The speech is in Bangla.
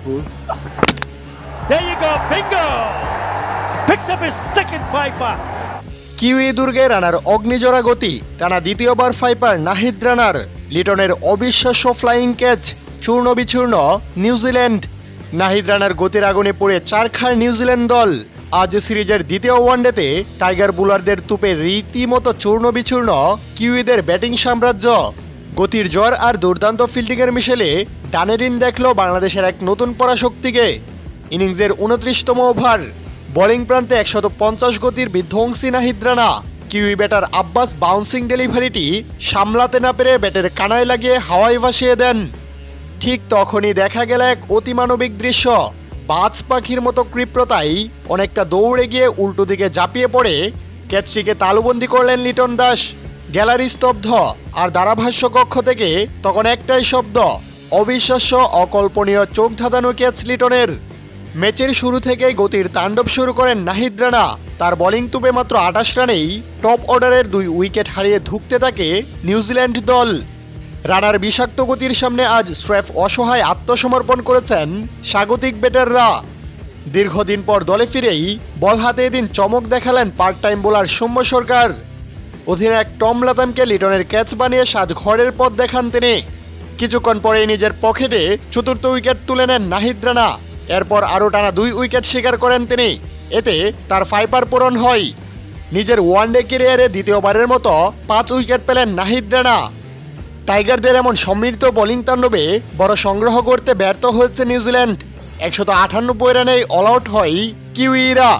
Cool. There you go, bingo! Picks up his second five-bar. Kiwi দুর্গে রানার অগ্নিজোড়া গতি, টানা দ্বিতীয়বার ফাইপার নাহিদ রানার। লিটনের অবিশ্বাস্য ফ্লাইং ক্যাচ, চূর্ণ বিচূর্ণ নিউজিল্যান্ড। নাহিদ রানার গতির আগুনে পড়ে চার খায় নিউজিল্যান্ড দল। আজ সিরিজের দ্বিতীয় ওয়ানডেতে টাইগার বোলারদের তুপে রীতিমতো চূর্ণ বিচূর্ণ কিউইদের ব্যাটিং সাম্রাজ্য। গতির জ্বর আর দুর্দান্ত ফিল্ডিংয়ের মিশেলে ডানেরিন দেখল বাংলাদেশের এক নতুন পরাশক্তিকে। ইনিংসের 29তম ওভার, বোলিং প্রান্তে 150 গতির বিধ্বংসী Nahid Rana. Kiwi batter Abbas bouncing ডেলিভারিটি সামলাতে না পেরে ব্যাটের কানায় লাগিয়ে হাওয়ায় ভাসিয়ে দেন। ঠিক তখনই দেখা গেল এক অতিমানবিক দৃশ্য। বাজ পাখির মতো কৃপ্রতায় অনেকটা দৌড়ে গিয়ে উল্টো দিকে ঝাঁপিয়ে পড়ে ক্যাচটিকে তালুবন্দি করলেন লিটন দাস। গ্যালারি স্তব্ধ, আর ধারাভাষ্য কক্ষ থেকে তখন একটাই শব্দ, অবিশ্বাস্য, অকল্পনীয়, চোখ ধাঁধানো ক্যাচ লিটনের। ম্যাচের শুরু থেকেই গতির তাণ্ডব শুরু করেন নাহিদ রানা। তার বোলিং তুপে মাত্র 28 রানেই টপ অর্ডারের 2 উইকেট হারিয়ে ধুঁকতে থাকে নিউজিল্যান্ড দল। রানার বিষাক্ত গতির সামনে আজ স্রেফ অসহায় আত্মসমর্পণ করেছেন স্বাগতিক ব্যাটাররা। দীর্ঘদিন পর দলে ফিরেই বল হাতে এদিন চমক দেখালেন পার্ট টাইম বোলার সৌম্য সরকার। অধিনায়ক টম লাথামকে লিটনের ক্যাচ বানিয়ে সাজ ঘরের পথ দেখান তিনি। কিছুক্ষণ পরেই নিজের পকেটে চতুর্থ উইকেট তুলে নেন নাহিদ রানা। এরপর আরও টানা 2 উইকেট শিকার করেন তিনি। এতে তার ফাইপার পূরণ হয়। নিজের ওয়ানডে ক্যারিয়ারে দ্বিতীয়বারের মতো 5 উইকেট পেলেন নাহিদ রানা। টাইগারদের এমন সমৃদ্ধ বোলিং তাণ্ডবে বড় সংগ্রহ করতে ব্যর্থ হয়েছে নিউজিল্যান্ড। 198 রানেই অল আউট হয় কিউইরা।